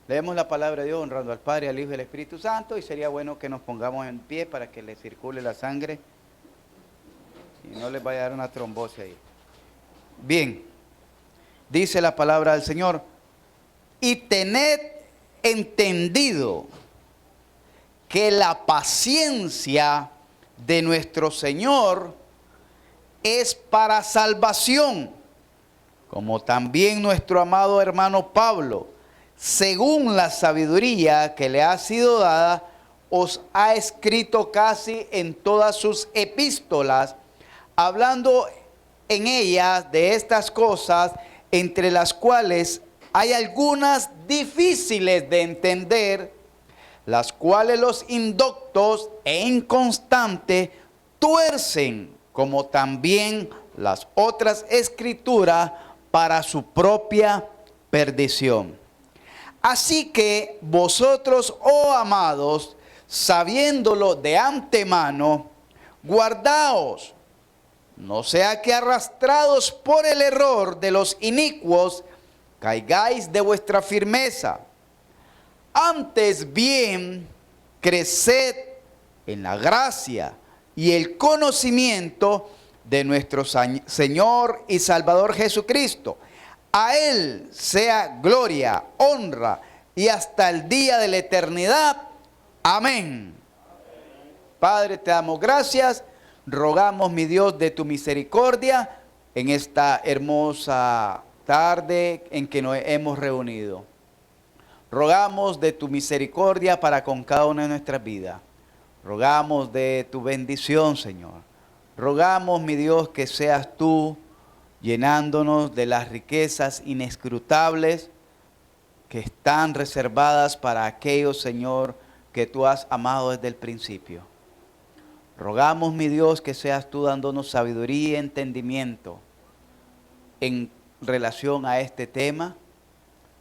Leemos la palabra de Dios honrando al Padre, al Hijo y al Espíritu Santo, y sería bueno que nos pongamos en pie para que le circule la sangre y no les vaya a dar una trombosis ahí. Bien, dice la palabra del Señor: y tened entendido que la paciencia de nuestro Señor es para salvación, como también nuestro amado hermano Pablo, según la sabiduría que le ha sido dada, os ha escrito casi en todas sus epístolas, hablando en ellas de estas cosas, entre las cuales hay algunas difíciles de entender, las cuales los indoctos e inconstantes tuercen, como también las otras escrituras, para su propia perdición. Así que vosotros, oh amados, sabiéndolo de antemano, guardaos, no sea que arrastrados por el error de los inicuos, caigáis de vuestra firmeza. Antes bien, creced en la gracia y el conocimiento de nuestro Señor y Salvador Jesucristo. A Él sea gloria, honra y hasta el día de la eternidad. Amén. Padre, te damos gracias. Rogamos, mi Dios, de tu misericordia en esta hermosa tarde en que nos hemos reunido. Rogamos de tu misericordia para con cada una de nuestras vidas. Rogamos de tu bendición, Señor. Rogamos, mi Dios, que seas tú llenándonos de las riquezas inescrutables que están reservadas para aquellos, Señor, que tú has amado desde el principio. Rogamos, mi Dios, que seas tú dándonos sabiduría y entendimiento en relación a este tema,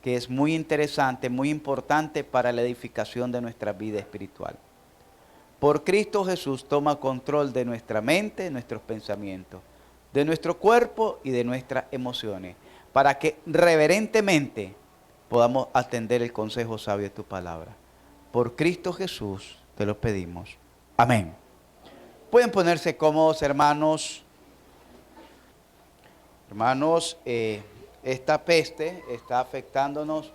que es muy interesante, muy importante para la edificación de nuestra vida espiritual. Por Cristo Jesús, toma control de nuestra mente, de nuestros pensamientos, de nuestro cuerpo y de nuestras emociones, para que reverentemente podamos atender el consejo sabio de tu palabra. Por Cristo Jesús te lo pedimos. Amén. Pueden ponerse cómodos, hermanos. Hermanos, esta peste está afectándonos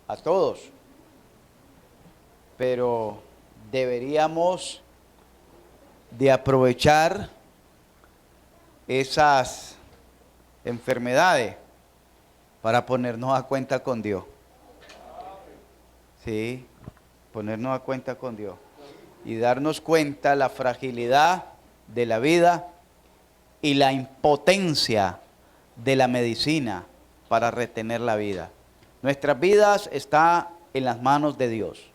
a todos, pero deberíamos de aprovechar esas enfermedades para ponernos a cuenta con Dios. Sí, ponernos a cuenta con Dios y darnos cuenta la fragilidad de la vida y la impotencia de la medicina para retener la vida. Nuestras vidas están en las manos de Dios.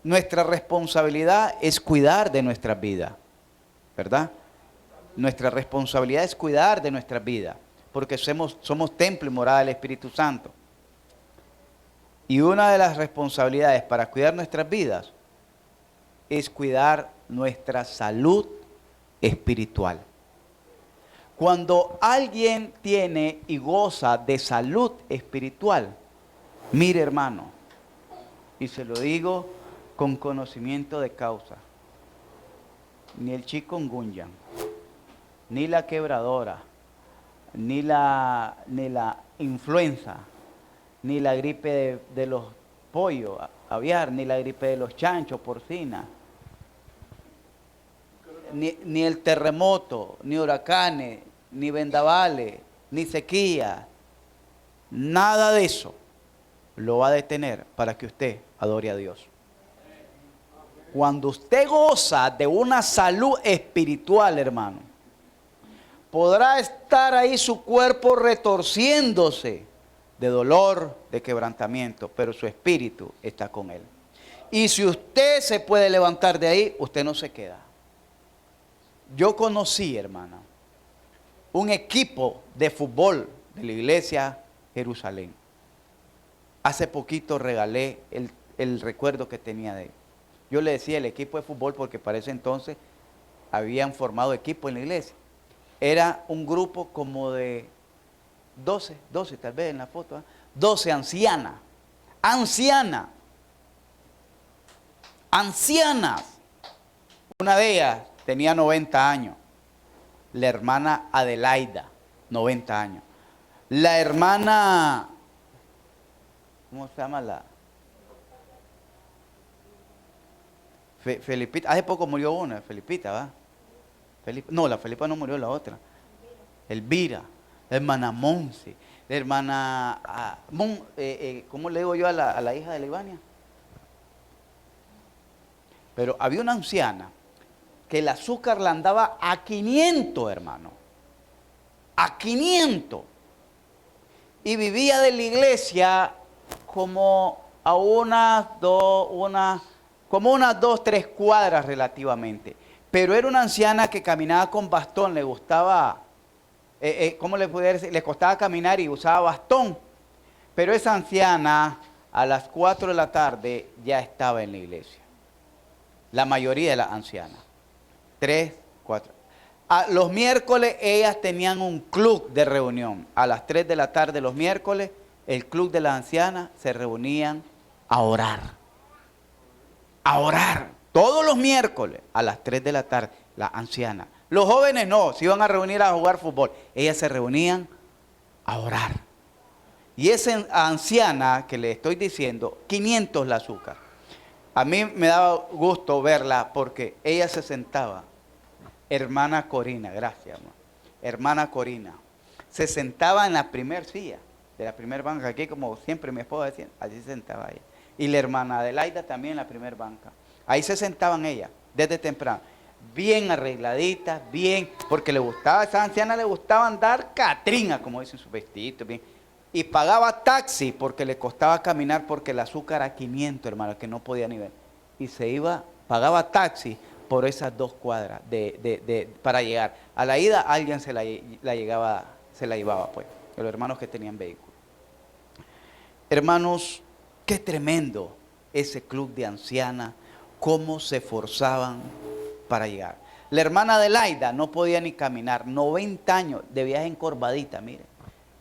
Nuestra responsabilidad es cuidar de nuestras vidas, ¿verdad? Nuestra responsabilidad es cuidar de nuestras vidas, porque somos templo y morada del Espíritu Santo. Y una de las responsabilidades para cuidar nuestras vidas es cuidar nuestra salud espiritual. Cuando alguien tiene y goza de salud espiritual, mire, hermano, y se lo digo con conocimiento de causa, ni el chikungunya, ni la quebradora, ni la influenza, ni la gripe de los pollos aviar, ni la gripe de los chanchos porcina, ni el terremoto, ni huracanes, ni vendavales, ni sequía, nada de eso lo va a detener para que usted adore a Dios. Cuando usted goza de una salud espiritual, hermano, podrá estar ahí su cuerpo retorciéndose de dolor, de quebrantamiento, pero su espíritu está con él. Y si usted se puede levantar de ahí, usted no se queda. Yo conocí, hermana, un equipo de fútbol de la iglesia Jerusalén. Hace poquito regalé el recuerdo que tenía de él. Yo le decía el equipo de fútbol porque para ese entonces habían formado equipo en la iglesia. Era un grupo como de 12 tal vez en la foto, ¿eh? 12 ancianas, anciana. Ancianas. Una de ellas tenía 90 años. La hermana Adelaida, 90 años. La hermana, ¿cómo se llama la? Felipita, hace poco murió una, Felipita, ¿va? No, la Felipa no murió, la otra. Elvira, la hermana Monse, la hermana, ¿cómo le digo yo a la hija de Libania? Pero había una anciana que el azúcar la andaba a 500, hermano. A 500. Y vivía de la iglesia como a como unas 2, 3 cuadras relativamente. Pero era una anciana que caminaba con bastón, le gustaba, ¿cómo le podía decir? Le costaba caminar y usaba bastón. Pero esa anciana a las 4 de la tarde ya estaba en la iglesia. La mayoría de las ancianas. 3, 4. Los miércoles ellas tenían un club de reunión. A las 3 de la tarde los miércoles, el club de las ancianas se reunían a orar. A orar. Todos los miércoles a las 3 de la tarde, las ancianas. Los jóvenes no, se iban a reunir a jugar fútbol. Ellas se reunían a orar. Y esa anciana que le estoy diciendo, 500 la azúcar. A mí me daba gusto verla porque ella se sentaba. Hermana Corina, gracias, amor. Hermana Corina. Se sentaba en la primer silla, de la primer banca. Aquí, como siempre mi esposa decía, allí se sentaba ella. Y la hermana Adelaida también en la primer banca. Ahí se sentaban ellas, desde temprano. Bien arregladitas, bien, porque le gustaba, a esa anciana le gustaba andar catrina, como dicen sus vestidos, bien. Y pagaba taxi porque le costaba caminar porque el azúcar era 500, hermano, que no podía ni ver. Y se iba, pagaba taxi por esas 2 cuadras para llegar. A la ida alguien se la llevaba, pues, de los hermanos que tenían vehículo. Hermanos, qué tremendo ese club de ancianas, cómo se esforzaban para llegar. La hermana Adelaida no podía ni caminar, 90 años, de viaje encorvadita, mire.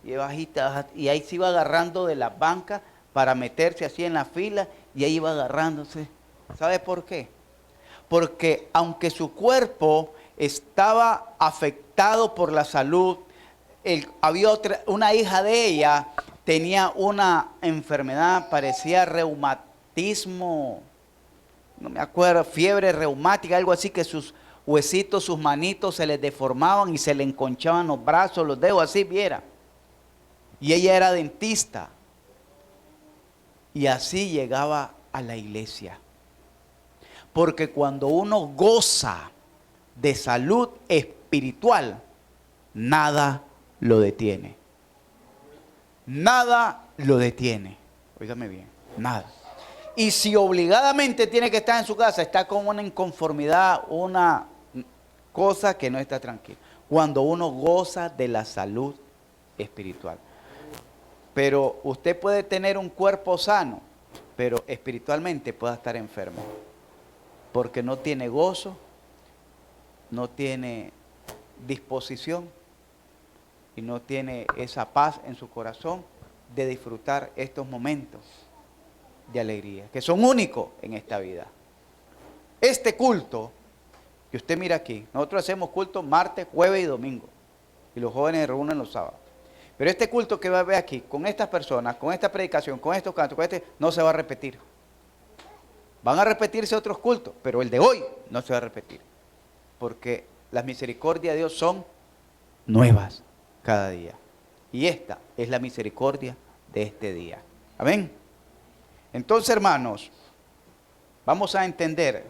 Y bajita, y ahí se iba agarrando de las bancas para meterse así en la fila, y ahí iba agarrándose. ¿Sabe por qué? Porque aunque su cuerpo estaba afectado por la salud, había una hija de ella, tenía una enfermedad, parecía reumatismo, no me acuerdo, fiebre reumática, algo así, que sus huesitos, sus manitos se les deformaban y se le enconchaban los brazos, los dedos, así viera. Y ella era dentista. Y así llegaba a la iglesia. Porque cuando uno goza de salud espiritual, nada lo detiene. Nada lo detiene. Óigame bien, nada. Y si obligadamente tiene que estar en su casa, está con una inconformidad, una cosa que no está tranquila. Cuando uno goza de la salud espiritual. Pero usted puede tener un cuerpo sano, pero espiritualmente puede estar enfermo. Porque no tiene gozo, no tiene disposición y no tiene esa paz en su corazón de disfrutar estos momentos de alegría, que son únicos en esta vida. Este culto que usted mira aquí, nosotros hacemos culto martes, jueves y domingo, y los jóvenes se reúnen los sábados. Pero este culto que va a ver aquí, con estas personas, con esta predicación, con estos cantos, no se va a repetir. Van a repetirse otros cultos, pero el de hoy no se va a repetir. Porque las misericordias de Dios son nuevas cada día. Y esta es la misericordia de este día. Amén. Entonces, hermanos, vamos a entender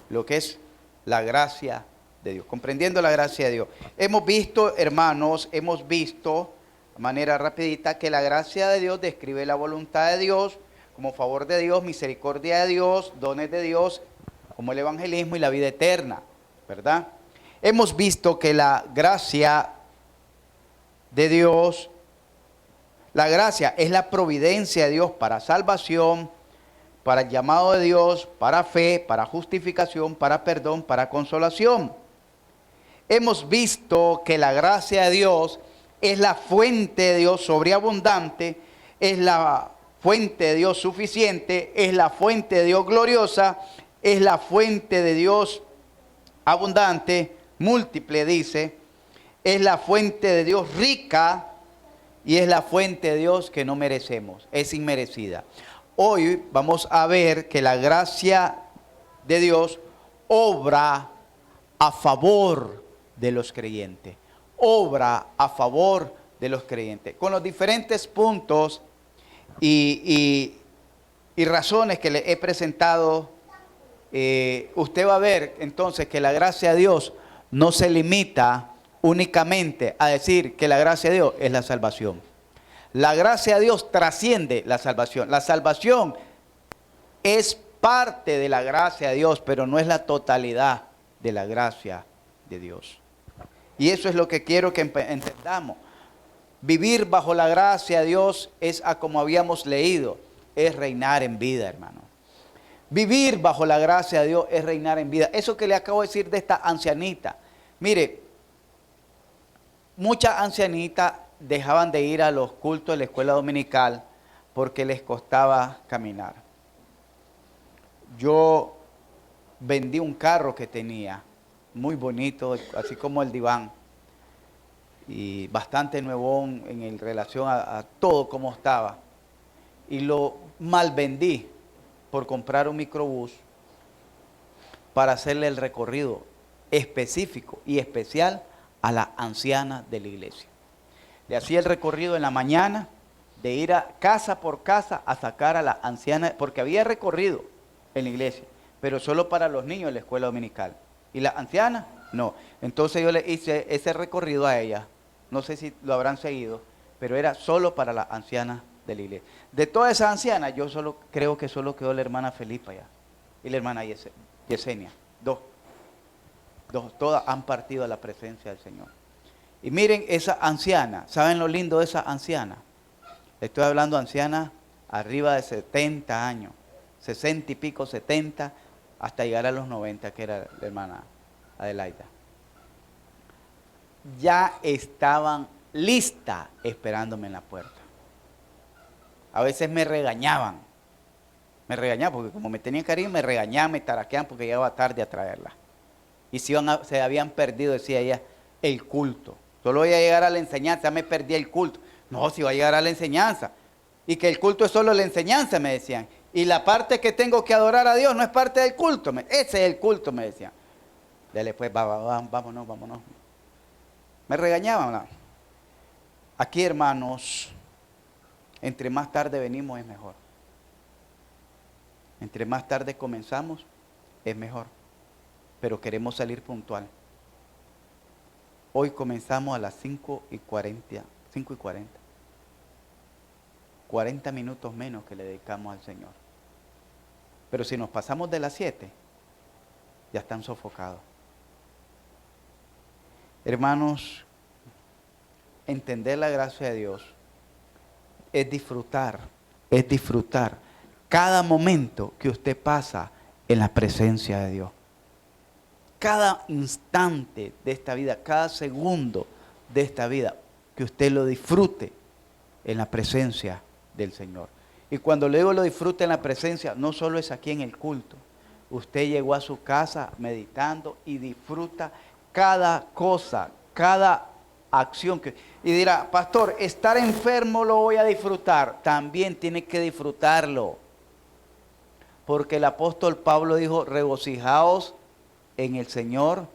lo que es la gracia de Dios. Comprendiendo la gracia de Dios. Hemos visto, hermanos, de manera rapidita, que la gracia de Dios describe la voluntad de Dios, como favor de Dios, misericordia de Dios, dones de Dios, como el evangelismo y la vida eterna, ¿verdad? Hemos visto que la gracia de Dios, la gracia es la providencia de Dios para salvación, para el llamado de Dios, para fe, para justificación, para perdón, para consolación. Hemos visto que la gracia de Dios es la fuente de Dios sobreabundante, es la fuente de Dios suficiente, es la fuente de Dios gloriosa, es la fuente de Dios abundante, múltiple dice, es la fuente de Dios rica y es la fuente de Dios que no merecemos, es inmerecida. Hoy vamos a ver que la gracia de Dios obra a favor de los creyentes, obra a favor de los creyentes, con los diferentes puntos y razones que le he presentado. Usted va a ver entonces que la gracia de Dios no se limita únicamente a decir que la gracia de Dios es la salvación. La gracia de Dios trasciende la salvación. La salvación es parte de la gracia de Dios, pero no es la totalidad de la gracia de Dios. Y eso es lo que quiero que entendamos. Vivir bajo la gracia de Dios es, como habíamos leído, es reinar en vida, hermano. Vivir bajo la gracia de Dios es reinar en vida. Eso que le acabo de decir de esta ancianita. Mire, muchas ancianitas dejaban de ir a los cultos de la escuela dominical porque les costaba caminar. Yo vendí un carro que tenía, muy bonito, así como el diván, y bastante nuevón en relación a todo como estaba. Y lo mal vendí por comprar un microbús para hacerle el recorrido específico y especial a la anciana de la iglesia. Le hacía el recorrido en la mañana de ir a casa por casa a sacar a la anciana, porque había recorrido en la iglesia, pero solo para los niños de la escuela dominical. ¿Y la anciana? No. Entonces yo le hice ese recorrido a ella. No sé si lo habrán seguido, pero era solo para la anciana de la iglesia. De todas esas ancianas, yo solo creo que solo quedó la hermana Felipa ya y la hermana Yesenia. Dos. Todas han partido a la presencia del Señor. Y miren esa anciana. ¿Saben lo lindo de esa anciana? Estoy hablando de ancianas arriba de 70 años. 60 y pico, 70, hasta llegar a los 90, que era la hermana Adelaida. Ya estaban listas esperándome en la puerta. A veces me regañaban. Me regañaban porque como me tenían cariño, me regañaban, me taraqueaban porque llegaba tarde a traerla. Y se habían perdido, decía ella, el culto. Solo voy a llegar a la enseñanza, me perdí el culto. No, si voy a llegar a la enseñanza. Y que el culto es solo la enseñanza, me decían. Y la parte que tengo que adorar a Dios no es parte del culto. Ese es el culto, me decían. Dale pues, vámonos. Me regañaban. ¿No? Aquí, hermanos, entre más tarde venimos es mejor. Entre más tarde comenzamos es mejor. Pero queremos salir puntual. Hoy comenzamos a las 5:40. 40 minutos menos que le dedicamos al Señor. Pero si nos pasamos de las 7, ya están sofocados. Hermanos, entender la gracia de Dios es disfrutar cada momento que usted pasa en la presencia de Dios. Cada instante de esta vida, cada segundo de esta vida, que usted lo disfrute en la presencia del Señor. Y cuando le digo lo disfrute en la presencia, no solo es aquí en el culto. Usted llegó a su casa meditando y disfruta cada cosa, cada acción. Y dirá, pastor, estar enfermo lo voy a disfrutar. También tiene que disfrutarlo. Porque el apóstol Pablo dijo, regocijaos en el Señor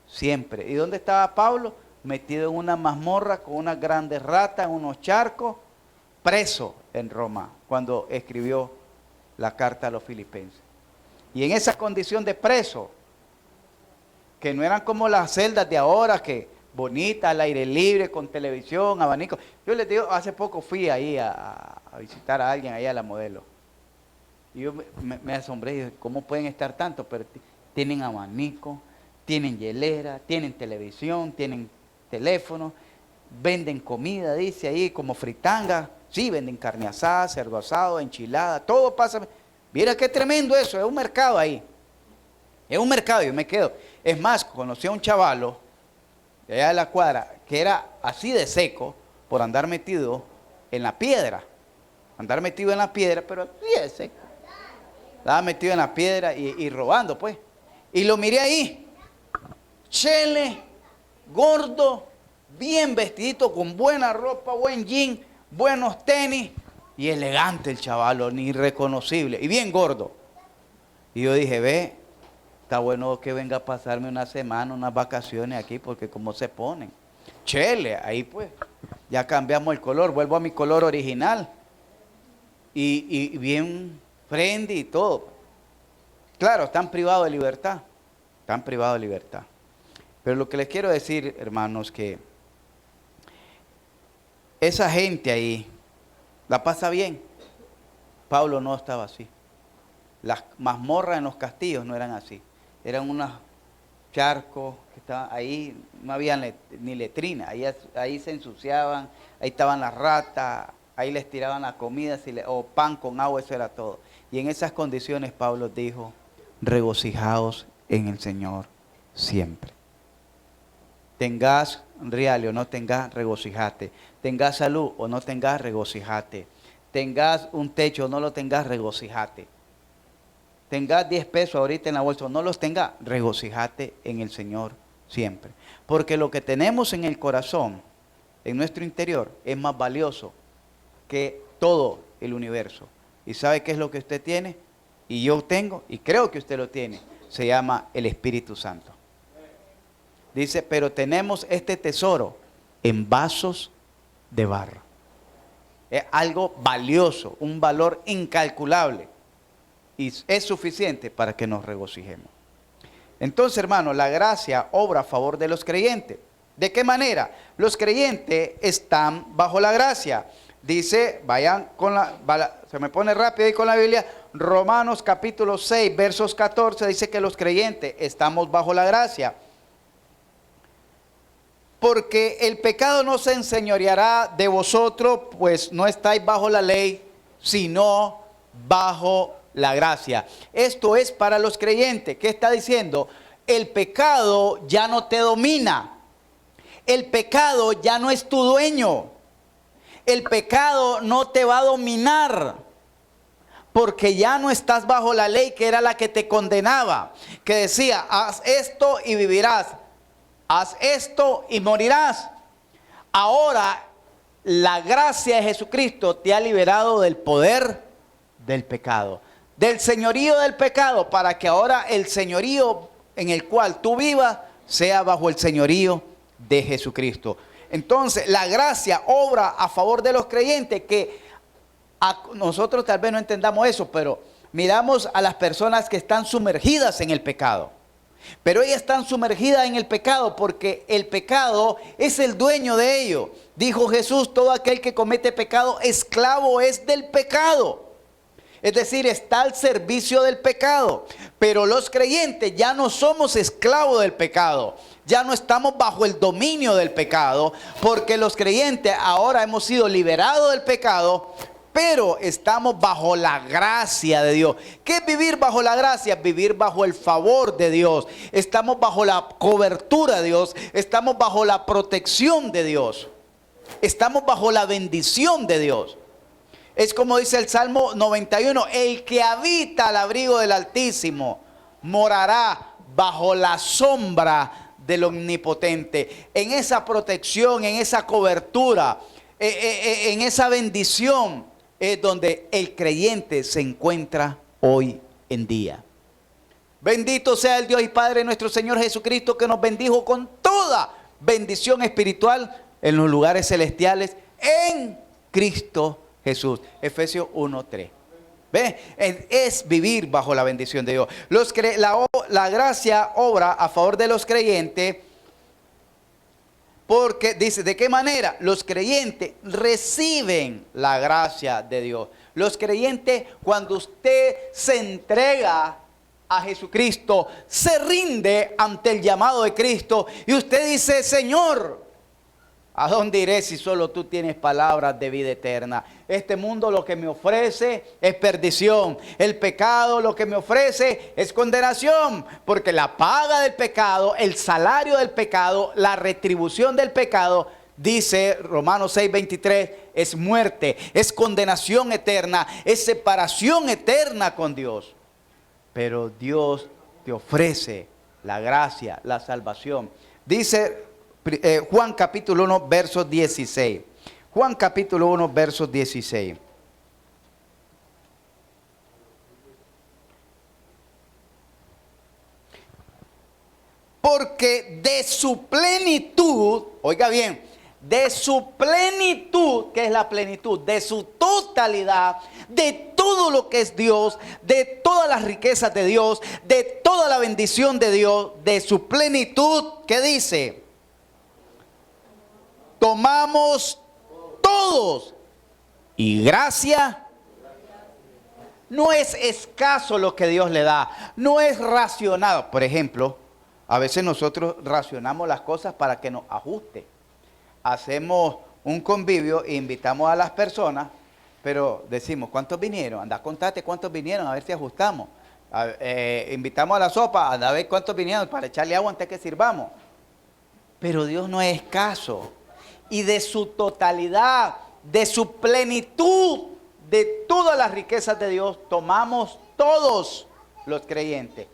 siempre. ¿Y dónde estaba Pablo? Metido en una mazmorra con unas grandes ratas, en unos charcos, preso en Roma, cuando escribió la carta a los filipenses. Y en esa condición de preso, que no eran como las celdas de ahora, que bonitas, al aire libre, con televisión, abanico. Yo les digo, hace poco fui ahí a visitar a alguien, ahí a la Modelo. Y yo me asombré, y dije, ¿cómo pueden estar tanto? Pero tienen abanico, tienen hielera, tienen televisión, tienen teléfono, venden comida, dice ahí, como fritanga. Sí, venden carne asada, cerdo asado, enchilada, todo pasa. Mira qué tremendo eso, es un mercado ahí. Es un mercado, yo me quedo. Es más, conocí a un chavalo de allá de la cuadra que era así de seco por andar metido en la piedra. andar metido en la piedra, pero fíjese, estaba metido en la piedra y robando, pues. Y lo miré ahí, chele, gordo, bien vestidito, con buena ropa, buen jean, buenos tenis, y elegante el chavalo, ni irreconocible, y bien gordo. Y yo dije, ve, está bueno que venga a pasarme una semana, unas vacaciones aquí, porque como se ponen. Chele, ahí pues, ya cambiamos el color, vuelvo a mi color original. Y bien friendly y todo. Claro, están privados de libertad. Están privados de libertad. Pero lo que les quiero decir, hermanos, que esa gente ahí la pasa bien. Pablo no estaba así. Las mazmorras en los castillos no eran así. Eran unos charcos que estaban ahí, no había ni letrina. Ahí se ensuciaban, ahí estaban las ratas, ahí les tiraban la comida o pan con agua, eso era todo. Y en esas condiciones Pablo dijo, regocijaos en el Señor siempre. Tengas real o no tengas, regocijate. Tengas salud o no tengas, regocijate. Tengas un techo o no lo tengas, regocijate. Tengas 10 pesos ahorita en la bolsa o no los tengas, regocijate en el Señor siempre. Porque lo que tenemos en el corazón, en nuestro interior, es más valioso que todo el universo. ¿Y sabe qué es lo que usted tiene? Y yo tengo, y creo que usted lo tiene. Se llama el Espíritu Santo. Dice, pero tenemos este tesoro en vasos de barro. Es algo valioso, un valor incalculable. Y es suficiente para que nos regocijemos. Entonces, hermanos, la gracia obra a favor de los creyentes. ¿De qué manera? Los creyentes están bajo la gracia. Dice, vayan con se me pone rápido ahí con la Biblia, Romanos capítulo 6, versos 14, dice que los creyentes estamos bajo la gracia. Porque el pecado no se enseñoreará de vosotros, pues no estáis bajo la ley, sino bajo la gracia. Esto es para los creyentes. ¿Qué está diciendo? El pecado ya no te domina. El pecado ya no es tu dueño. El pecado no te va a dominar. Porque ya no estás bajo la ley que era la que te condenaba. Que decía, haz esto y vivirás. Haz esto y morirás. Ahora la gracia de Jesucristo te ha liberado del poder del pecado, del señorío del pecado, para que ahora el señorío en el cual tú vivas sea bajo el señorío de Jesucristo. Entonces la gracia obra a favor de los creyentes, que nosotros tal vez no entendamos eso, pero miramos a las personas que están sumergidas en el pecado. Pero ellas están sumergidas en el pecado porque el pecado es el dueño de ello. Dijo Jesús, todo aquel que comete pecado, esclavo es del pecado. Es decir, está al servicio del pecado. Pero los creyentes ya no somos esclavos del pecado. Ya no estamos bajo el dominio del pecado. Porque los creyentes ahora hemos sido liberados del pecado, pero estamos bajo la gracia de Dios. ¿Qué es vivir bajo la gracia? Vivir bajo el favor de Dios. Estamos bajo la cobertura de Dios. Estamos bajo la protección de Dios. Estamos bajo la bendición de Dios. Es como dice el Salmo 91, el que habita al abrigo del Altísimo morará bajo la sombra del Omnipotente. En esa protección, en esa cobertura, en esa bendición es donde el creyente se encuentra hoy en día. Bendito sea el Dios y Padre de nuestro Señor Jesucristo, que nos bendijo con toda bendición espiritual en los lugares celestiales en Cristo Jesús. Efesios 1:3. ¿Ve? Es vivir bajo la bendición de Dios. La gracia obra a favor de los creyentes. Porque dice, ¿de qué manera? Los creyentes reciben la gracia de Dios. Los creyentes, cuando usted se entrega a Jesucristo, se rinde ante el llamado de Cristo y usted dice, Señor, ¿a dónde iré si solo tú tienes palabras de vida eterna? Este mundo lo que me ofrece es perdición. El pecado lo que me ofrece es condenación. Porque la paga del pecado, el salario del pecado, la retribución del pecado, dice Romanos 6:23, es muerte, es condenación eterna, es separación eterna con Dios. Pero Dios te ofrece la gracia, la salvación. Dice Juan capítulo 1, verso 16. Juan capítulo 1, verso 16. Porque de su plenitud, oiga bien, de su plenitud, ¿qué es la plenitud? De su totalidad, de todo lo que es Dios, de todas las riquezas de Dios, de toda la bendición de Dios, de su plenitud, ¿qué dice? Tomamos todos. Y gracia, no es escaso lo que Dios le da, no es racionado. Por ejemplo, a veces nosotros racionamos las cosas para que nos ajuste. Hacemos un convivio e invitamos a las personas, pero decimos, ¿cuántos vinieron? Anda, contate cuántos vinieron, a ver si ajustamos. Invitamos a la sopa, anda a ver cuántos vinieron para echarle agua antes que sirvamos. Pero Dios no es escaso. Y de su totalidad, de su plenitud, de todas las riquezas de Dios, tomamos todos los creyentes.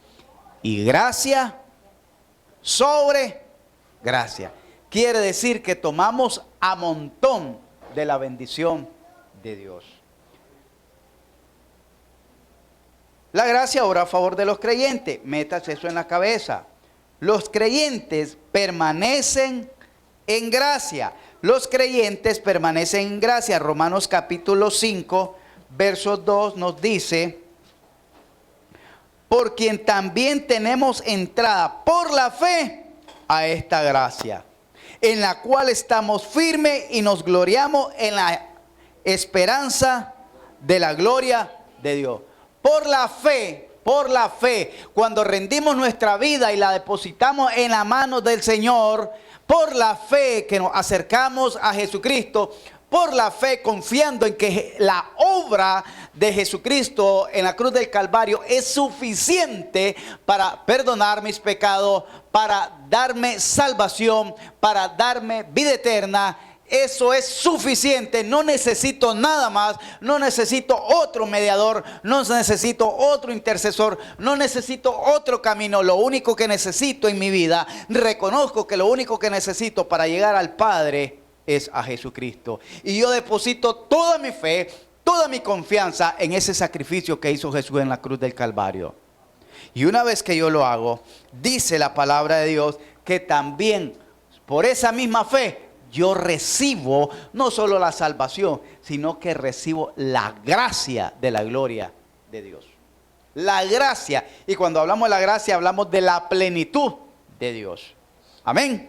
Y gracia sobre gracia. Quiere decir que tomamos a montón de la bendición de Dios. La gracia obra a favor de los creyentes. Métase eso en la cabeza. Los creyentes permanecen en gracia. Los creyentes permanecen en gracia. Romanos capítulo 5, verso 2 nos dice: por quien también tenemos entrada por la fe a esta gracia, en la cual estamos firmes y nos gloriamos en la esperanza de la gloria de Dios. Por la fe, cuando rendimos nuestra vida y la depositamos en la mano del Señor, por la fe que nos acercamos a Jesucristo, por la fe confiando en que la obra de Jesucristo en la cruz del Calvario es suficiente para perdonar mis pecados, para darme salvación, para darme vida eterna. Eso es suficiente, no necesito nada más, no necesito otro mediador, no necesito otro intercesor, no necesito otro camino. Lo único que necesito en mi vida, reconozco que lo único que necesito para llegar al Padre es a Jesucristo. Y yo deposito toda mi fe, toda mi confianza en ese sacrificio que hizo Jesús en la cruz del Calvario. Y una vez que yo lo hago, dice la palabra de Dios que también por esa misma fe yo recibo no solo la salvación, sino que recibo la gracia de la gloria de Dios. La gracia. Y cuando hablamos de la gracia, hablamos de la plenitud de Dios. Amén.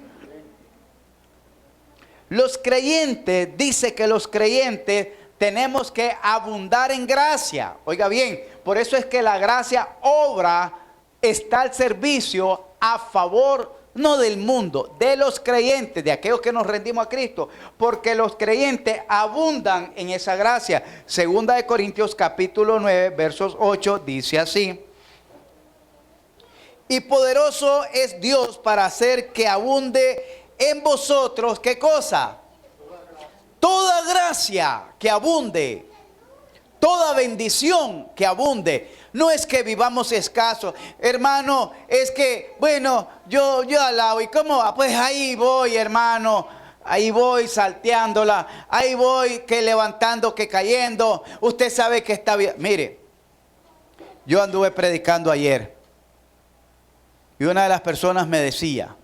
Los creyentes, dice que los creyentes tenemos que abundar en gracia. Oiga bien, por eso es que la gracia obra, está al servicio a favor no del mundo, de los creyentes, de aquellos que nos rendimos a Cristo, porque los creyentes abundan en esa gracia. Segunda de Corintios capítulo 9, versos 8, dice así: y poderoso es Dios para hacer que abunde en vosotros, ¿qué cosa? Toda gracia que abunde, toda bendición que abunde. No es que vivamos escasos, hermano, es que, bueno, yo alabo, ¿y cómo va? Pues ahí voy, hermano, ahí voy salteándola, ahí voy que levantando, que cayendo. Usted sabe que está bien. Mire, yo anduve predicando ayer y una de las personas me decía: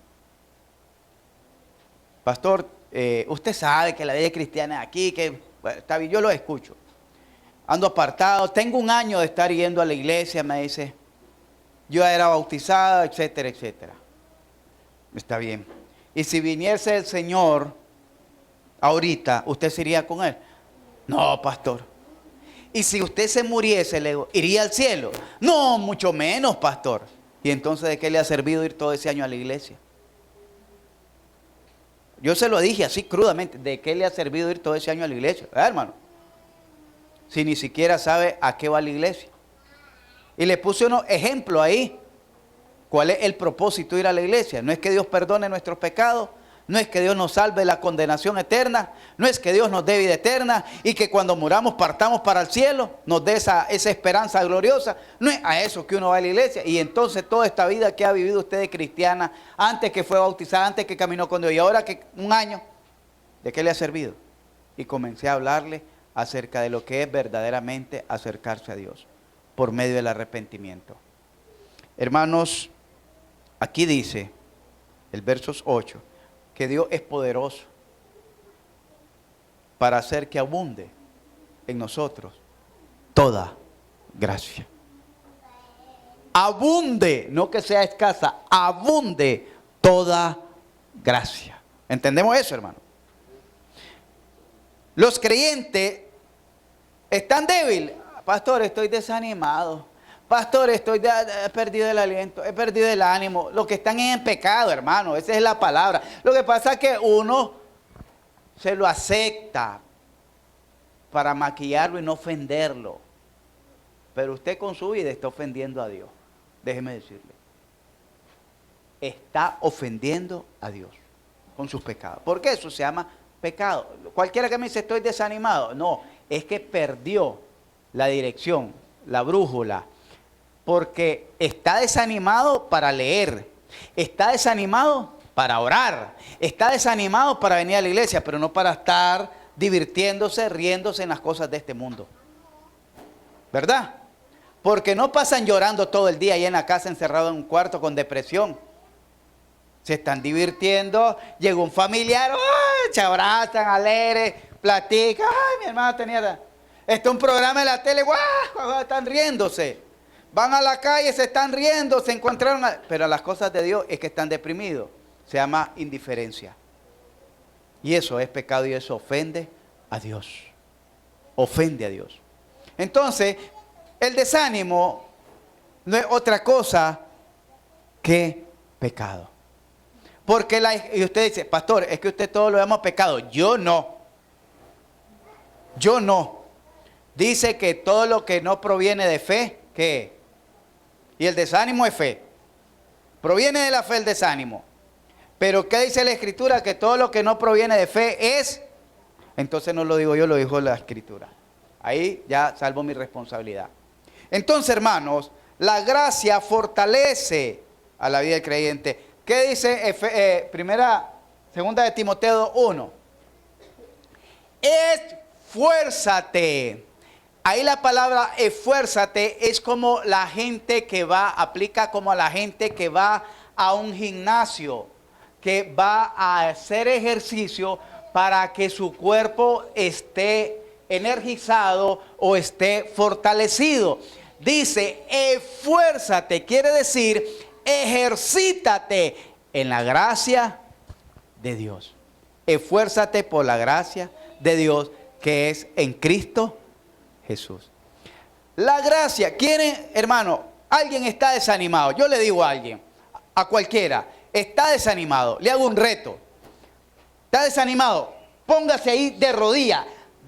pastor, usted sabe que la vida cristiana es aquí, que bueno, está bien, yo lo escucho. Ando apartado, tengo un año de estar yendo a la iglesia, me dice. Yo era bautizado, etcétera, etcétera. Está bien. Y si viniese el Señor ahorita, ¿usted se iría con Él? No, pastor. Y si usted se muriese, le digo, ¿iría al cielo? No, mucho menos, pastor. ¿Y entonces de qué le ha servido ir todo ese año a la iglesia? Yo se lo dije así crudamente. ¿De qué le ha servido ir todo ese año a la iglesia? Hermano, si ni siquiera sabe a qué va la iglesia. Y le puse unos ejemplos ahí. ¿Cuál es el propósito de ir a la iglesia? No es que Dios perdone nuestros pecados, No es que Dios nos salve de la condenación eterna. No es que Dios nos dé vida eterna y que cuando muramos partamos para el cielo, nos dé esa esperanza gloriosa. No es a eso que uno va a la iglesia. Y entonces toda esta vida que ha vivido usted de cristiana, antes que fue bautizada, antes que caminó con Dios y ahora que un año, ¿de qué le ha servido? Y comencé a hablarle acerca de lo que es verdaderamente acercarse a Dios por medio del arrepentimiento. Hermanos, aquí dice el versos 8, que Dios es poderoso para hacer que abunde en nosotros toda gracia. Abunde, no que sea escasa, abunde toda gracia. ¿Entendemos eso, hermano? Los creyentes están débiles. Pastor, estoy desanimado. Pastor, he perdido el aliento, he perdido el ánimo. Los que están en pecado, hermano, esa es la palabra. Lo que pasa es que uno se lo acepta para maquillarlo y no ofenderlo. Pero usted con su vida está ofendiendo a Dios. Déjeme decirle. Está ofendiendo a Dios con sus pecados. ¿Por qué? Eso se llama pecado. Cualquiera que me dice estoy desanimado. No, es que perdió la dirección, la brújula. Porque está desanimado para leer, está desanimado para orar, está desanimado para venir a la iglesia, pero no para estar divirtiéndose, riéndose en las cosas de este mundo. ¿Verdad? Porque no pasan llorando todo el día ahí en la casa encerrado en un cuarto con depresión. Se están divirtiendo, llega un familiar, ¡ay! Se abrazan, alegres, platican, ¡ay! Mi hermana tenía... Está un programa en la tele, ¡guau! Están riéndose. Van a la calle, se están riendo, se encontraron... Pero las cosas de Dios es que están deprimidos. Se llama indiferencia. Y eso es pecado y eso ofende a Dios. Ofende a Dios. Entonces, el desánimo no es otra cosa que pecado. Porque y usted dice, pastor, es que usted todo lo llama pecado. Yo no. Yo no. Dice que todo lo que no proviene de fe, ¿qué? Y el desánimo es fe. Proviene de la fe el desánimo. Pero ¿qué dice la Escritura? Que todo lo que no proviene de fe es... Entonces no lo digo yo, lo dijo la Escritura. Ahí ya salvo mi responsabilidad. Entonces, hermanos, la gracia fortalece a la vida del creyente. ¿Qué dice segunda de Timoteo 1? Esfuérzate. Ahí la palabra esfuérzate es como la gente que va, aplica como a la gente que va a un gimnasio, que va a hacer ejercicio para que su cuerpo esté energizado o esté fortalecido. Dice, esfuérzate, quiere decir, ejercítate en la gracia de Dios. Esfuérzate por la gracia de Dios que es en Cristo Jesús. La gracia, ¿quieren, hermano? Alguien está desanimado. Yo le digo a alguien, a cualquiera, está desanimado. Le hago un reto. Está desanimado. Póngase ahí de rodillas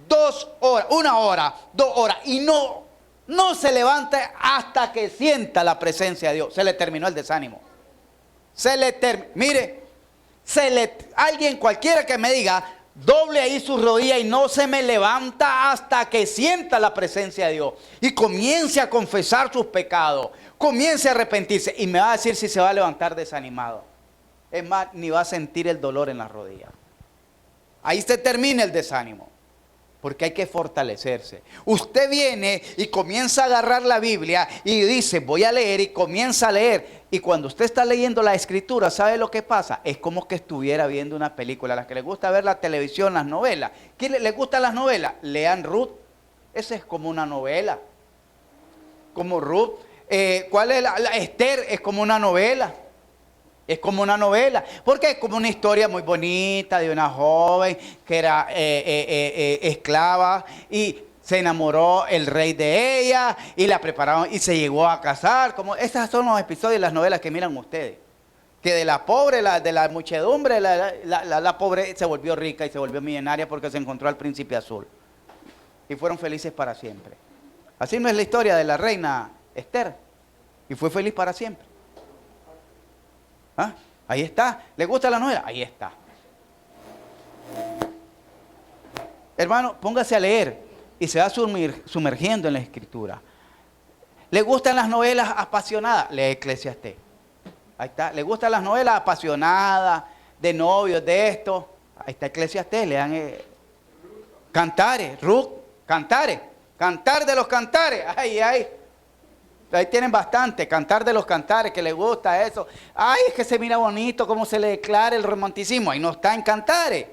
2 horas, 1 hora, 2 horas y no se levante hasta que sienta la presencia de Dios. Se le terminó el desánimo. Mire, alguien cualquiera que me diga, doble ahí su rodilla y no se me levanta hasta que sienta la presencia de Dios. Y comience a confesar sus pecados. Comience a arrepentirse. Y me va a decir si se va a levantar desanimado. Es más, ni va a sentir el dolor en las rodillas. Ahí se termina el desánimo. Porque hay que fortalecerse. Usted viene y comienza a agarrar la Biblia y dice, voy a leer, y comienza a leer. Y cuando usted está leyendo la Escritura, ¿sabe lo que pasa? Es como que estuviera viendo una película. A las que les gusta ver la televisión, las novelas. ¿Quién les gustan las novelas? Lean Ruth. Esa es como una novela. Como Ruth. ¿Cuál es la Esther? Es como una novela. Es como una novela, porque es como una historia muy bonita de una joven que era esclava y se enamoró el rey de ella y la prepararon y se llegó a casar. Estos son los episodios de las novelas que miran ustedes. Que de la pobre, de la muchedumbre, la pobre se volvió rica y se volvió millonaria porque se encontró al príncipe azul. Y fueron felices para siempre. Así no es la historia de la reina Esther. Y fue feliz para siempre. ¿Ah? Ahí está. ¿Le gusta la novela? Ahí está. Hermano, póngase a leer y se va sumergiendo en la Escritura. ¿Le gustan las novelas apasionadas? Lee Eclesiastés. Ahí está. ¿Le gustan las novelas apasionadas, de novios, de esto? Ahí está Eclesiastés. Lean Cantares, Ruth, Cantares. Cantar de los Cantares. Ay, ay. Ahí tienen bastante. Cantar de los Cantares, que les gusta eso. Ay, es que se mira bonito cómo se le declara el romanticismo. Ahí no está en Cantares.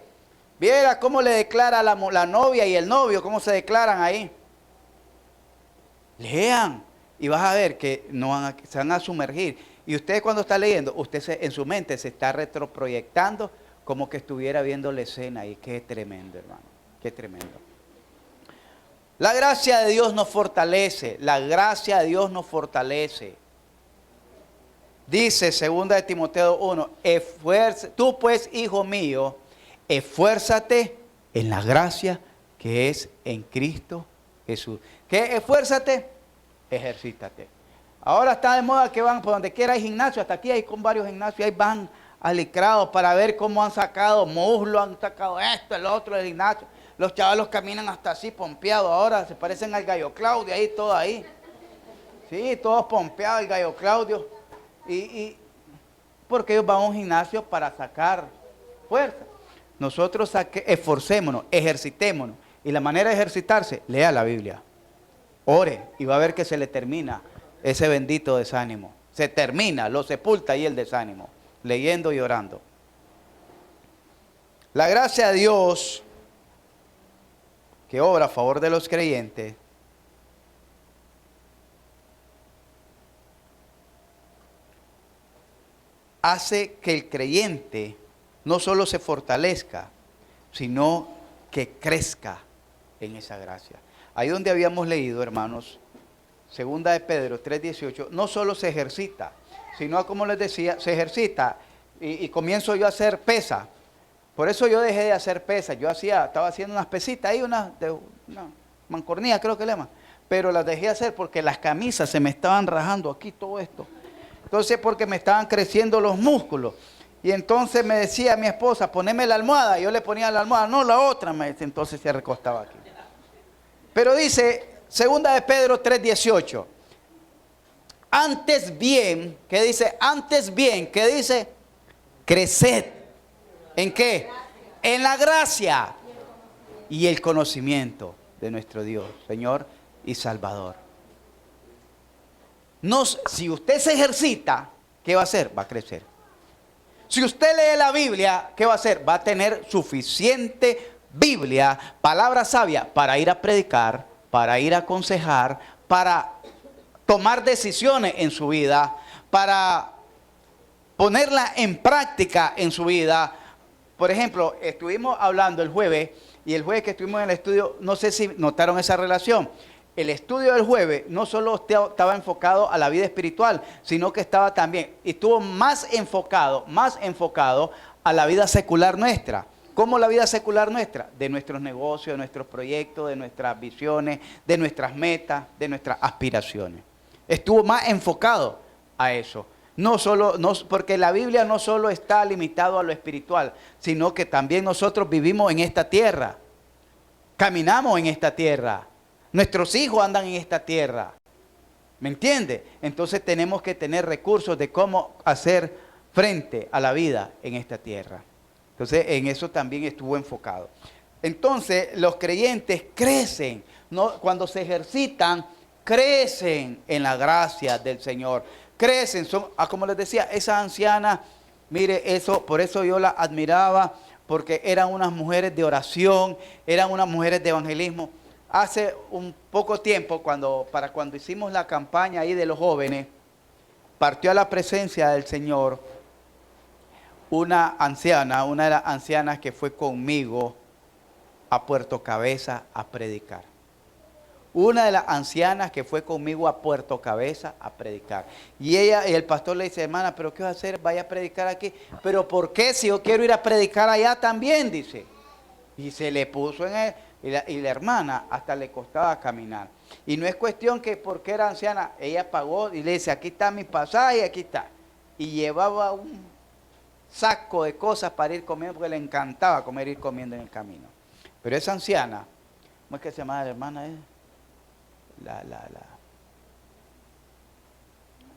Viera cómo le declara la novia y el novio, cómo se declaran ahí. Lean. Y vas a ver que se van a sumergir. Y usted cuando está leyendo, usted en su mente se está retroproyectando como que estuviera viendo la escena ahí. Qué tremendo, hermano. Qué tremendo. La gracia de Dios nos fortalece. La gracia de Dios nos fortalece. Dice 2 de Timoteo 1, tú pues, hijo mío, esfuérzate en la gracia que es en Cristo Jesús. ¿Qué? Esfuérzate. Ejercítate. Ahora está de moda que van por donde quiera hay gimnasio, hasta aquí hay con varios gimnasios, ahí van alicrados para ver cómo han sacado muslo, han sacado esto, el otro del gimnasio. Los chavalos caminan hasta así pompeados, ahora se parecen al Gallo Claudio, ahí todo ahí. Sí, todos pompeados, el Gallo Claudio. Porque ellos van a un gimnasio para sacar fuerza. Nosotros esforcémonos, ejercitémonos. Y la manera de ejercitarse, lea la Biblia. Ore y va a ver que se le termina ese bendito desánimo. Se termina, lo sepulta ahí el desánimo, leyendo y orando. La gracia de Dios que obra a favor de los creyentes hace que el creyente no solo se fortalezca, sino que crezca en esa gracia. Ahí donde habíamos leído, hermanos, 2 de Pedro 3:18, no solo se ejercita, sino, como les decía, se ejercita y comienzo yo a hacer pesa. Por eso yo dejé de hacer pesas. Yo estaba haciendo unas pesitas ahí, una mancornilla creo que le llaman, pero las dejé de hacer porque las camisas se me estaban rajando aquí todo esto. Entonces, porque me estaban creciendo los músculos. Y entonces me decía mi esposa, poneme la almohada. Yo le ponía la almohada, no la otra, me decía, entonces se recostaba aquí. Pero dice 2 de Pedro 3:18. Antes bien, ¿qué dice? Antes bien, ¿qué dice? Creced. ¿En qué? En la gracia y el conocimiento de nuestro Dios, Señor y Salvador. Si usted se ejercita, ¿qué va a hacer? Va a crecer. Si usted lee la Biblia, ¿qué va a hacer? Va a tener suficiente Biblia, palabra sabia, para ir a predicar, para ir a aconsejar, para tomar decisiones en su vida, para ponerla en práctica en su vida. Por ejemplo, estuvimos hablando el jueves, y el jueves que estuvimos en el estudio, no sé si notaron esa relación. El estudio del jueves no solo estaba enfocado a la vida espiritual, sino que estaba también, y estuvo más enfocado a la vida secular nuestra. ¿Cómo la vida secular nuestra? De nuestros negocios, de nuestros proyectos, de nuestras visiones, de nuestras metas, de nuestras aspiraciones. Estuvo más enfocado a eso. Porque la Biblia no solo está limitado a lo espiritual, sino que también nosotros vivimos en esta tierra. Caminamos en esta tierra. Nuestros hijos andan en esta tierra. ¿Me entiende? Entonces tenemos que tener recursos de cómo hacer frente a la vida en esta tierra. Entonces en eso también estuvo enfocado. Entonces los creyentes crecen, ¿no? Cuando se ejercitan, crecen en la gracia del Señor. Crecen, como les decía, esa anciana, mire, por eso yo la admiraba, porque eran unas mujeres de oración, eran unas mujeres de evangelismo. Hace un poco tiempo, cuando hicimos la campaña ahí de los jóvenes, partió a la presencia del Señor una de las ancianas que fue conmigo a Puerto Cabeza a predicar. Una de las ancianas que fue conmigo a Puerto Cabeza a predicar. Y el pastor le dice, hermana, ¿pero qué va a hacer? Vaya a predicar aquí. ¿Pero por qué? Si yo quiero ir a predicar allá también, dice. Y se le puso en él. Y la hermana hasta le costaba caminar. Y no es cuestión que porque era anciana, ella pagó y le dice, aquí está mi pasaje, aquí está. Y llevaba un saco de cosas para ir comiendo, porque le encantaba ir comiendo en el camino. pero es anciana. ¿Cómo es que se llama la hermana?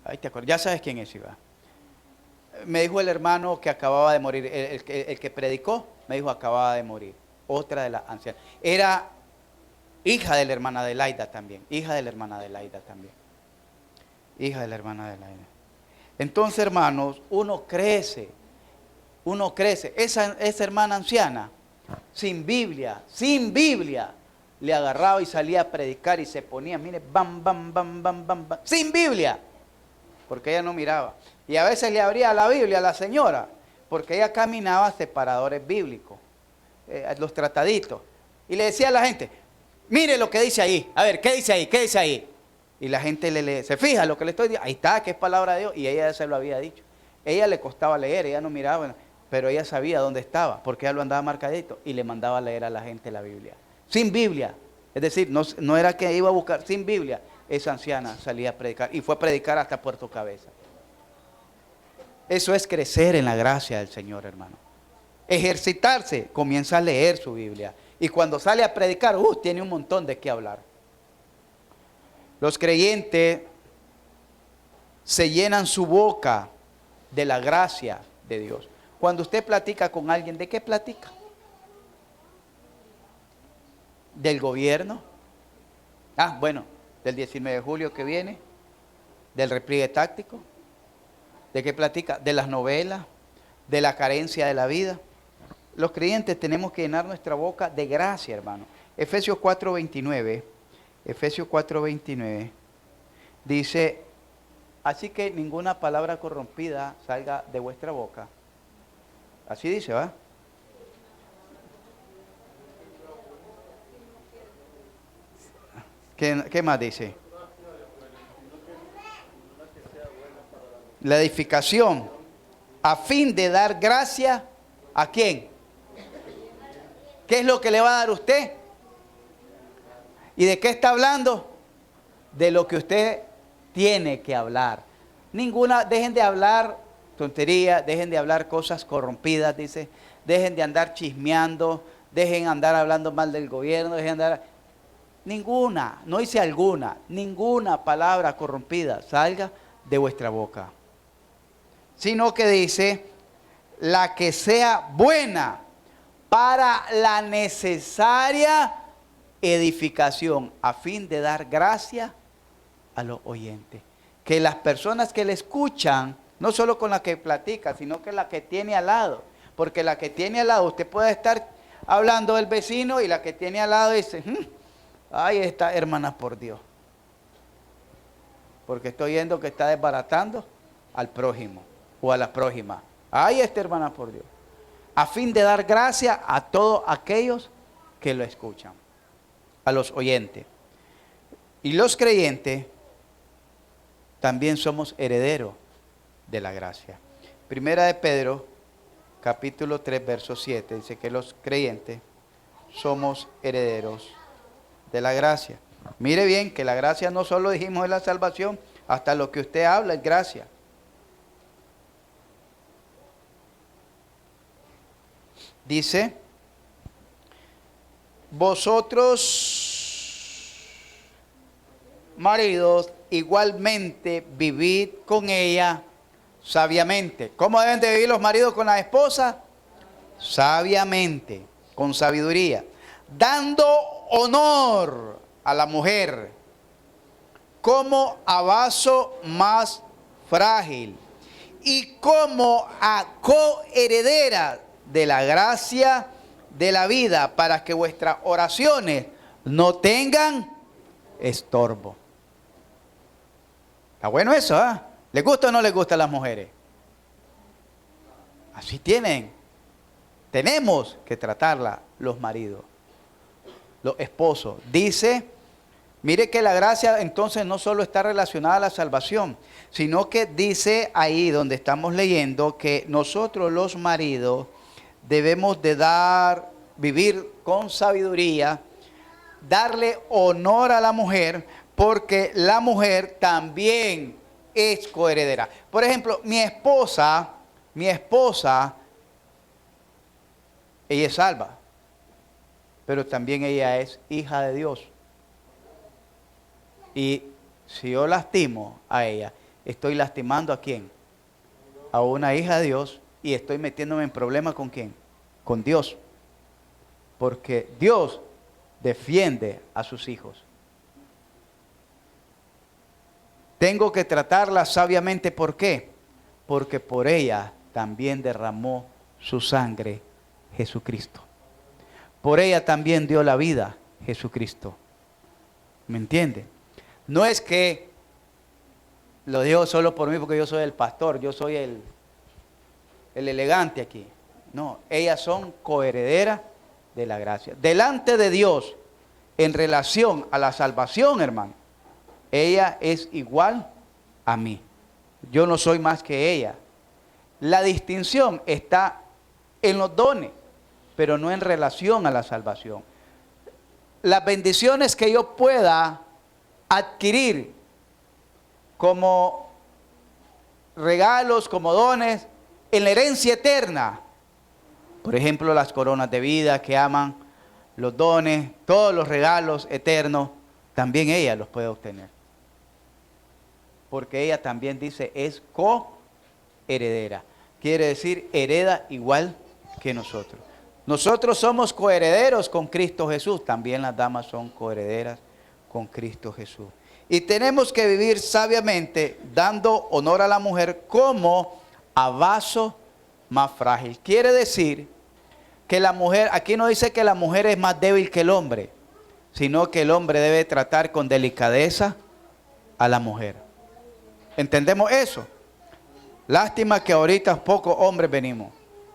Ahí te acuerdas, ya sabes quién es, Iván. Me dijo el hermano que acababa de morir, el que predicó, me dijo acababa de morir. Otra de las ancianas. Era hija de la hermana Adelaida también. Hija de la hermana Adelaida también. Hija de la hermana Adelaida. Entonces, hermanos, uno crece. Esa hermana anciana, sin Biblia, le agarraba y salía a predicar y se ponía, mire, bam, bam, bam, bam, bam, bam, sin Biblia, porque ella no miraba. Y a veces le abría la Biblia a la señora, porque ella caminaba separadores bíblicos, los trataditos, y le decía a la gente, mire lo que dice ahí, a ver, ¿qué dice ahí? ¿Qué dice ahí? Y la gente le lee, se fija lo que le estoy diciendo, ahí está, que es palabra de Dios, y ella ya se lo había dicho. Ella le costaba leer, ella no miraba, pero ella sabía dónde estaba, porque ella lo andaba marcadito, y le mandaba a leer a la gente la Biblia. Sin Biblia, es decir, no era que iba a buscar, sin Biblia, esa anciana salía a predicar, y fue a predicar hasta Puerto Cabeza. Eso es crecer en la gracia del Señor, hermano. Ejercitarse, comienza a leer su Biblia. Y cuando sale a predicar, tiene un montón de qué hablar. Los creyentes se llenan su boca de la gracia de Dios. Cuando usted platica con alguien, ¿de qué platica? ¿Del gobierno? Bueno, del 19 de julio que viene, del repliegue táctico. ¿De qué platica? De las novelas, de la carencia de la vida. Los creyentes tenemos que llenar nuestra boca de gracia, hermano. Efesios 4:29 dice, así que ninguna palabra corrompida salga de vuestra boca. Así dice, ¿va? ¿Qué más dice? La edificación, a fin de dar gracia, ¿a quién? ¿Qué es lo que le va a dar usted? ¿Y de qué está hablando? De lo que usted tiene que hablar. Dejen de hablar tonterías, dejen de hablar cosas corrompidas, dice. Dejen de andar chismeando, dejen de andar hablando mal del gobierno, dejen de andar... Ninguna, no dice alguna, ninguna palabra corrompida salga de vuestra boca. Sino que dice, la que sea buena para la necesaria edificación, a fin de dar gracia a los oyentes. Que las personas que le escuchan, no solo con la que platica, sino que la que tiene al lado. Porque la que tiene al lado, usted puede estar hablando del vecino y la que tiene al lado dice, ay, esta hermana por Dios. Porque estoy viendo que está desbaratando al prójimo o a la prójima. Ay, esta hermana por Dios. A fin de dar gracia a todos aquellos que lo escuchan. A los oyentes. Y los creyentes también somos herederos de la gracia. Primera de Pedro, capítulo 3, verso 7, dice que los creyentes somos herederos de la gracia. Mire bien que la gracia no solo dijimos es la salvación, hasta lo que usted habla es gracia. Dice, vosotros, maridos, igualmente vivid con ella sabiamente. ¿Cómo deben de vivir los maridos con la esposa? Sabiamente, con sabiduría, dando honor a la mujer como a vaso más frágil y como a coheredera de la gracia de la vida, para que vuestras oraciones no tengan estorbo. Está bueno eso, ¿ah? ¿Les gusta o no les gusta a las mujeres? Así tenemos que tratarla los maridos, los esposos. Dice, mire que la gracia entonces no solo está relacionada a la salvación, sino que dice ahí donde estamos leyendo que nosotros los maridos debemos de vivir con sabiduría, darle honor a la mujer, porque la mujer también es coheredera. Por ejemplo, mi esposa, ella es salva, pero también ella es hija de Dios. Y si yo lastimo a ella, estoy lastimando ¿a quién? A una hija de Dios, y estoy metiéndome en problemas ¿con quién? Con Dios. Porque Dios defiende a sus hijos. Tengo que tratarla sabiamente. ¿Por qué? Porque por ella también derramó su sangre Jesucristo. Por ella también dio la vida Jesucristo. ¿Me entiende? No es que lo digo solo por mí porque yo soy el pastor, yo soy el elegante aquí. No, ellas son coherederas de la gracia. Delante de Dios, en relación a la salvación, hermano, ella es igual a mí. Yo no soy más que ella. La distinción está en los dones, pero no en relación a la salvación. Las bendiciones que yo pueda adquirir como regalos, como dones, en la herencia eterna, por ejemplo, las coronas de vida que aman, los dones, todos los regalos eternos, también ella los puede obtener. Porque ella también dice, es coheredera. Quiere decir, hereda igual que nosotros. Nosotros somos coherederos con Cristo Jesús. También las damas son coherederas con Cristo Jesús. Y tenemos que vivir sabiamente, dando honor a la mujer como a vaso más frágil. Quiere decir que la mujer, aquí no dice que la mujer es más débil que el hombre, sino que el hombre debe tratar con delicadeza a la mujer. ¿Entendemos eso? Lástima que ahorita pocos hombres venimos,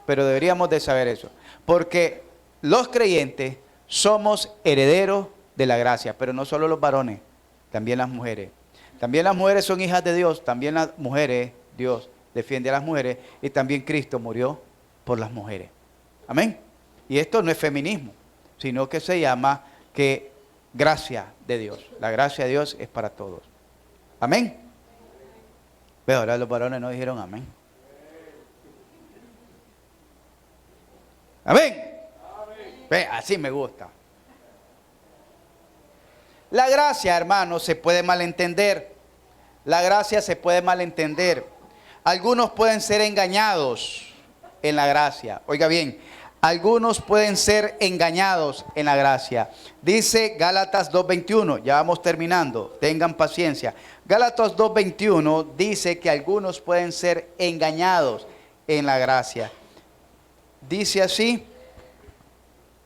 pero deberíamos de saber eso. Porque los creyentes somos herederos de la gracia, pero no solo los varones, también las mujeres. También las mujeres son hijas de Dios, también las mujeres, Dios defiende a las mujeres, y también Cristo murió por las mujeres. Amén. Y esto no es feminismo, sino que se llama que gracia de Dios. La gracia de Dios es para todos. Amén. Pero ahora los varones no dijeron amén. Amén. Ve, así me gusta. La gracia, hermanos, se puede malentender. La gracia se puede malentender. Algunos pueden ser engañados en la gracia. Oiga bien, algunos pueden ser engañados en la gracia. Dice Gálatas 2:21, ya vamos terminando, tengan paciencia. Gálatas 2:21 dice que algunos pueden ser engañados en la gracia. Dice así,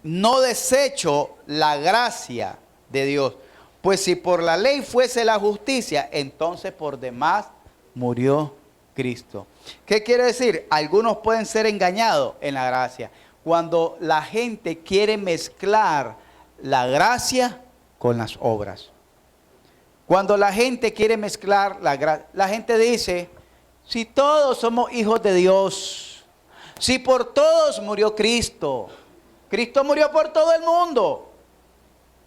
no desecho la gracia de Dios, pues si por la ley fuese la justicia, entonces por demás murió Cristo. ¿Qué quiere decir? Algunos pueden ser engañados en la gracia. Cuando la gente quiere mezclar la gracia con las obras. Cuando la gente quiere mezclar la gracia, la gente dice, si todos somos hijos de Dios, si por todos murió Cristo, Cristo murió por todo el mundo.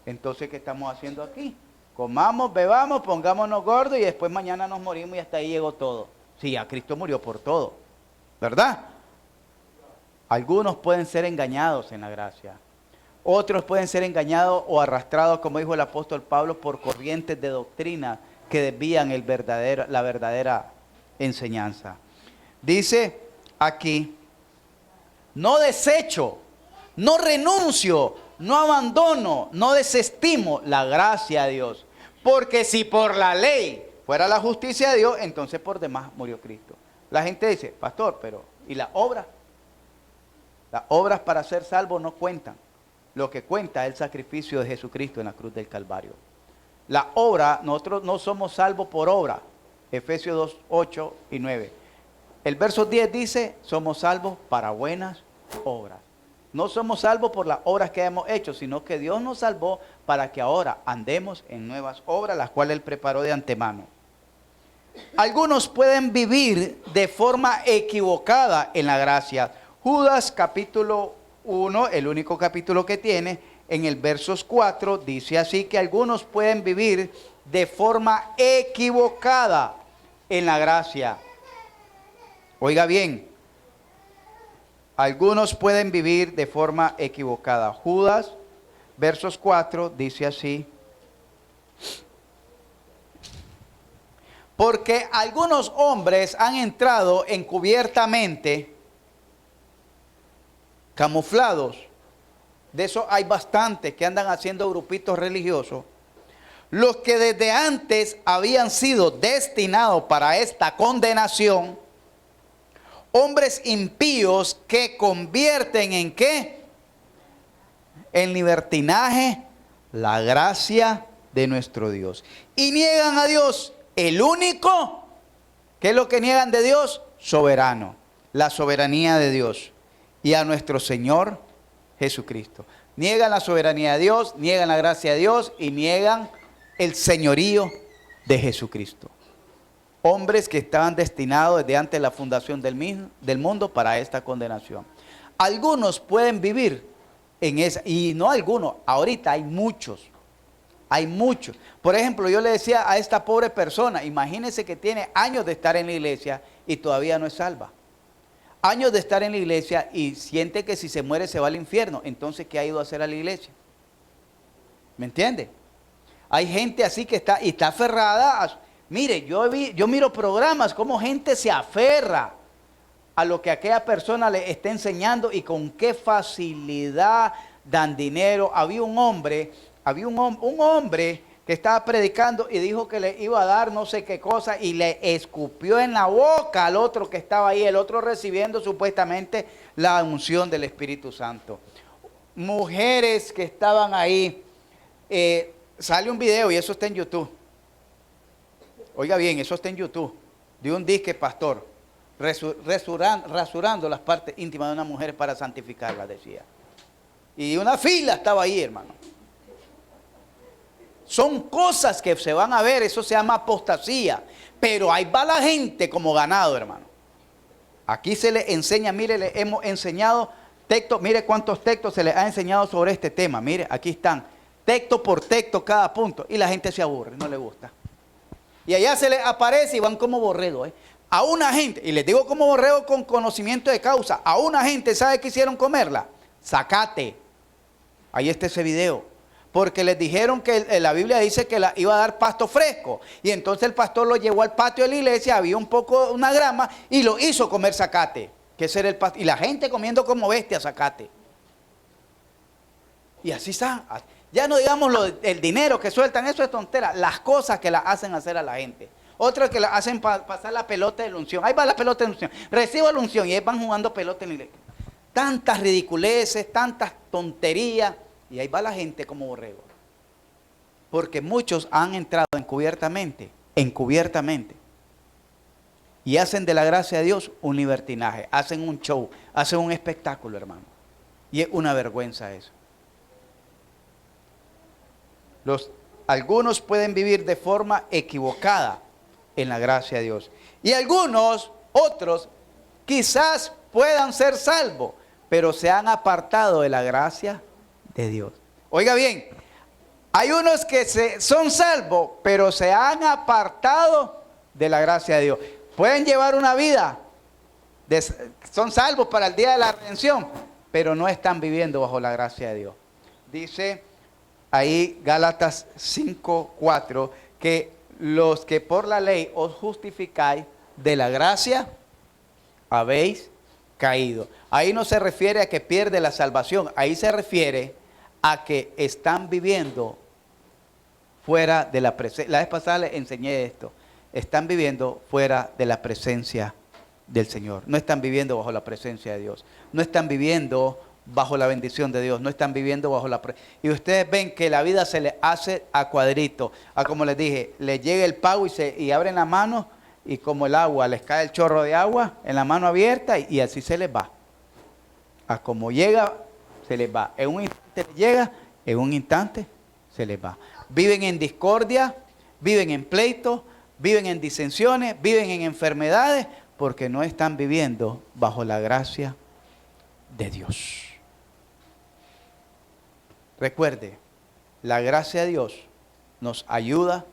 Entonces, ¿qué estamos haciendo aquí? Comamos, bebamos, pongámonos gordos y después mañana nos morimos y hasta ahí llegó todo. Sí, a Cristo murió por todo, ¿verdad? Algunos pueden ser engañados en la gracia. Otros pueden ser engañados o arrastrados, como dijo el apóstol Pablo, por corrientes de doctrina que desvían la verdadera enseñanza. Dice aquí, no desecho, no renuncio, no abandono, no desestimo la gracia de Dios. Porque si por la ley fuera la justicia de Dios, entonces por demás murió Cristo. La gente dice, pastor, pero ¿y la obra? Las obras para ser salvo no cuentan. Lo que cuenta es el sacrificio de Jesucristo en la cruz del Calvario. La obra, nosotros no somos salvos por obra. Efesios 2, 8 y 9. El verso 10 dice, somos salvos para buenas obras. No somos salvos por las obras que hemos hecho, sino que Dios nos salvó para que ahora andemos en nuevas obras, las cuales Él preparó de antemano. Algunos pueden vivir de forma equivocada en la gracia. Judas capítulo 1, el único capítulo que tiene, en el versos 4, dice así que algunos pueden vivir de forma equivocada en la gracia. Oiga bien, algunos pueden vivir de forma equivocada. Judas versos 4, dice así. Porque algunos hombres han entrado encubiertamente, camuflados. De eso hay bastantes que andan haciendo grupitos religiosos. Los que desde antes habían sido destinados para esta condenación, hombres impíos que convierten en ¿qué? En libertinaje la gracia de nuestro Dios. Y niegan a Dios, el único, ¿qué es lo que niegan de Dios? Soberano, la soberanía de Dios. Y a nuestro Señor Jesucristo. Niegan la soberanía de Dios, niegan la gracia de Dios y niegan el señorío de Jesucristo. Hombres que estaban destinados desde antes de la fundación del mundo para esta condenación. Algunos pueden vivir en esa, y no algunos, ahorita hay muchos. Hay muchos. Por ejemplo, yo le decía a esta pobre persona, imagínese que tiene años de estar en la iglesia y todavía no es salva. Años de estar en la iglesia y siente que si se muere se va al infierno. Entonces, ¿qué ha ido a hacer a la iglesia? ¿Me entiende? Hay gente así que está aferrada. Mire, yo miro programas como gente se aferra a lo que aquella persona le está enseñando y con qué facilidad dan dinero. Había un hombre que estaba predicando y dijo que le iba a dar no sé qué cosa y le escupió en la boca al otro que estaba ahí, el otro recibiendo supuestamente la unción del Espíritu Santo. Mujeres que estaban ahí, sale un video y eso está en YouTube. Oiga bien, eso está en YouTube, de un disque pastor, rasurando las partes íntimas de una mujer para santificarla, decía. Y una fila estaba ahí, hermano. Son cosas que se van a ver, eso se llama apostasía. Pero ahí va la gente como ganado, hermano. Aquí se le enseña, mire, le hemos enseñado textos, mire cuántos textos se les ha enseñado sobre este tema. Mire, aquí están, texto por texto cada punto. Y la gente se aburre, no le gusta. Y allá se les aparece y van como borrego, A una gente, y les digo como borrego con conocimiento de causa, a una gente, ¿sabe qué hicieron comerla? Zacate. Ahí está ese video. Porque les dijeron que la Biblia dice que iba a dar pasto fresco. Y entonces el pastor lo llevó al patio de la iglesia, había una grama, y lo hizo comer zacate. Que ese era el pasto. Y la gente comiendo como bestia zacate. Y así está. Ya no digamos el dinero que sueltan, eso es tontera. Las cosas que la hacen hacer a la gente. Otras que la hacen pasar la pelota de la unción. Ahí va la pelota de la unción. Recibo la unción y ahí van jugando pelota en la iglesia. Tantas ridiculeces, tantas tonterías. Y ahí va la gente como borrego. Porque muchos han entrado encubiertamente. Y hacen de la gracia de Dios un libertinaje. Hacen un show, hacen un espectáculo, hermano. Y es una vergüenza eso. Algunos pueden vivir de forma equivocada en la gracia de Dios. Y otros, quizás puedan ser salvos, pero se han apartado de la gracia de Dios. Oiga bien, hay unos que son salvos, pero se han apartado de la gracia de Dios. Pueden llevar una vida, son salvos para el día de la redención, pero no están viviendo bajo la gracia de Dios. Dice ahí Gálatas 5:4 que los que por la ley os justificáis de la gracia habéis caído. Ahí no se refiere a que pierde la salvación, ahí se refiere a que están viviendo fuera de la presencia. La vez pasada les enseñé esto. Están viviendo fuera de la presencia del Señor. No están viviendo bajo la presencia de Dios. No están viviendo bajo la bendición de Dios. No están viviendo bajo la presencia. Y ustedes ven que la vida se les hace a cuadrito. Como les dije, les llega el pago y abren la mano y como el agua, les cae el chorro de agua en la mano abierta y así se les va. A como llega, se les va. En un instante llega, en un instante se les va. Viven en discordia, viven en pleito, viven en disensiones, viven en enfermedades, porque no están viviendo bajo la gracia de Dios. Recuerde, la gracia de Dios nos ayuda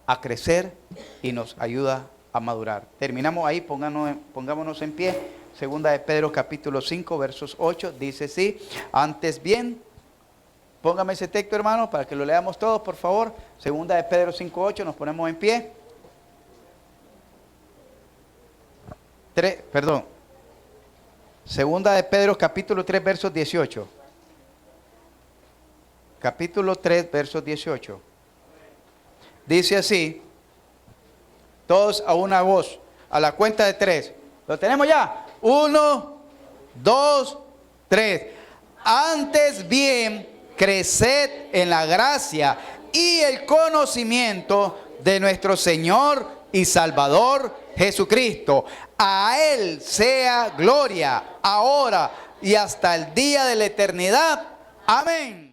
a crecer y nos ayuda a madurar. Terminamos ahí, pongámonos en pie. Segunda de Pedro capítulo 5 versos 8 dice así: antes bien, Póngame ese texto, hermano, para que lo leamos todos, por favor. Segunda de Pedro 5:8, nos ponemos en pie. Segunda de Pedro, capítulo 3, versos 18. Capítulo 3, versos 18. Dice así, todos a una voz, a la cuenta de 3. ¿Lo tenemos ya? 1, 2, 3. Antes bien, creced en la gracia y el conocimiento de nuestro Señor y Salvador Jesucristo. A Él sea gloria, ahora y hasta el día de la eternidad. Amén.